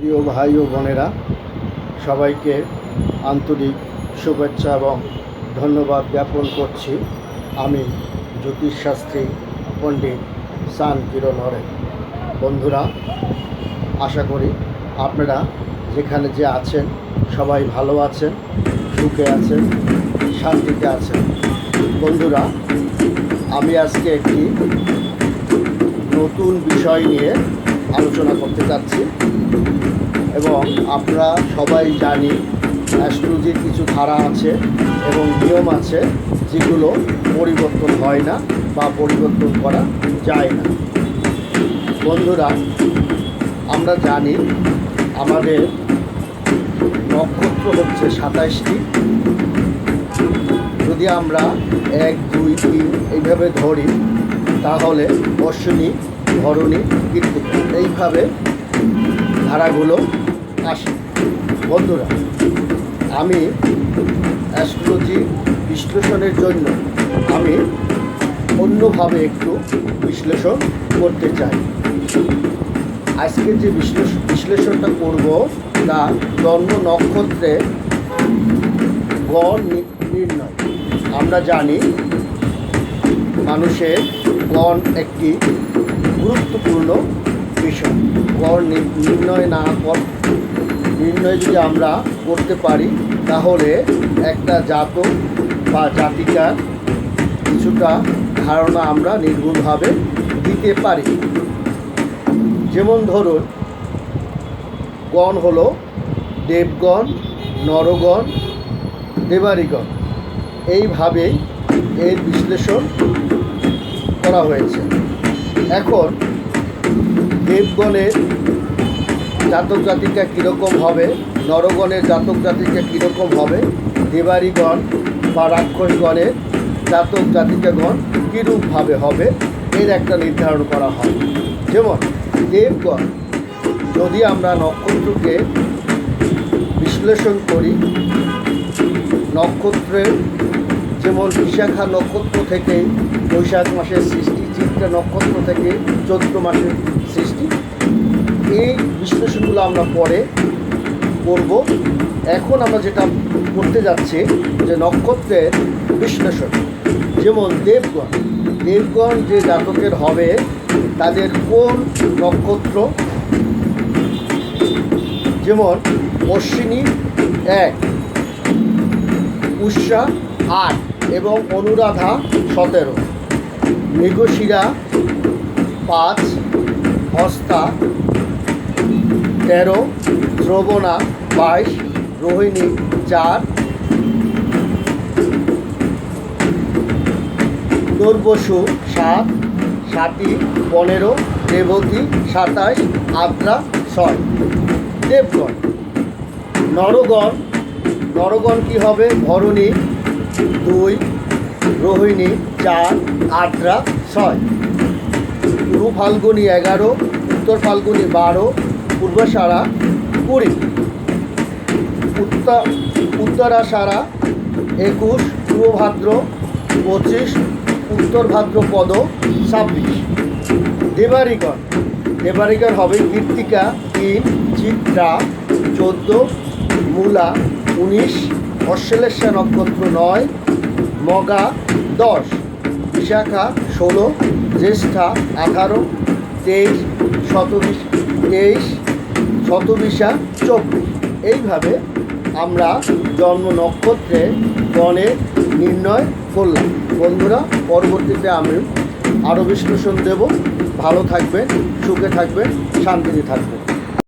প্রিয় ভাই ও বোনেরা, সবাইকে আন্তরিক শুভেচ্ছা এবং ধন্যবাদ জ্ঞাপন করছি। আমি জ্যোতিষশাস্ত্রী পণ্ডিত সান কিরণ হরে। বন্ধুরা, আশা করি আপনারা যেখানে যে আছেন সবাই ভালো আছেন, সুখে আছেন, শান্তিতে আছেন। বন্ধুরা, আমি আজকে একটি নতুন বিষয় নিয়ে আলোচনা করতে চাচ্ছি এবং আমরা সবাই জানি অ্যাস্ট্রোলজির কিছু ধারা আছে এবং নিয়ম আছে যেগুলো পরিবর্তন হয় না বা পরিবর্তন করা যায় না। বন্ধুরা, আমরা জানি আমাদের নক্ষত্র হচ্ছে 27টি। যদি আমরা 1, 2, 3 এইভাবে ধরি তাহলে অশ্বিনী, ভরণী, কৃত্তিকা এইভাবে ধারাগুলো আসে। বন্ধুরা, আমি অ্যাস্ট্রোলজি বিশ্লেষণের জন্য আমি অন্যভাবে একটু বিশ্লেষণ করতে চাই। আজকে যে বিশ্লেষণটা করব তা জন্ম নক্ষত্রে গণ নির্ণয়। আমরা জানি মানুষের গণ একটি গুরুত্বপূর্ণ বিষয়। গড় নির্ণয় যদি আমরা করতে পারি তাহলে একটা জাতক বা জাতিকার কিছুটা ধারণা আমরা নির্ভুলভাবে দিতে পারি। যেমন ধরুন, গণ হলো দেবগণ, নরগণ, দেবারিগণ, এইভাবেই এর বিশ্লেষণ করা হয়েছে। এখন দেবগণের জাতক জাতিকা কীরকম হবে, নরগণের জাতক জাতিকা কীরকম হবে, দেবারিগণ বা রাক্ষসগণের জাতক জাতিকাগণ কীরূপভাবে হবে, এর একটা নির্ধারণ করা হয়। যেমন দেবগণ, যদি আমরা নক্ষত্রকে বিশ্লেষণ করি, নক্ষত্রের যেমন বিশাখা নক্ষত্র থেকে বৈশাখ মাসের সৃষ্টি, চিত্রা নক্ষত্র থেকে চৈত্র মাসের সৃষ্টি, এই বিশ্লেষণগুলো আমরা পরে করব। এখন আমরা যেটা করতে যাচ্ছি যে নক্ষত্রের বিশ্লেষণ। যেমন দেবগণ যে জাতকের হবে তাদের কোন নক্ষত্র, যেমন অশ্বিনী 1, উষা 8 এবং অনুরাধা 17, মৃগশিরা 5, হস্তা 13, শ্রবণা 22, রোহিণী 4, পুনর্বসু 7, স্বাতী 15, রেবতী 27, আদ্রা 6। দেবগণ। নরগণ কি হবে? ভরণী 2, রোহিণী 4, আদ্রা 6, পূর্ব ফাল্গুনী 11, উত্তর ফাল্গুনী 12, পূর্বাষাঢ়া 20, উত্তরাষাঢ়া 21, পূর্ব ভাদ্র 25, উত্তর ভাদ্রপদ 26। দেবারিগণ হবে কৃত্তিকা 3, চিত্রা 14, মূলা 19, অশ্লেষা নক্ষত্র 9, মগা 10, বিশাখা 16, জ্যেষ্ঠা 18, 23, শতবিশা 24। এইভাবে আমরা জন্ম নক্ষত্রে গণের নির্ণয় করলাম। বন্ধুরা, পরবর্তীতে আমি আরও বিশ্লেষণ দেব। ভালো থাকবেন, সুখে থাকবেন, শান্তিতে থাকবেন।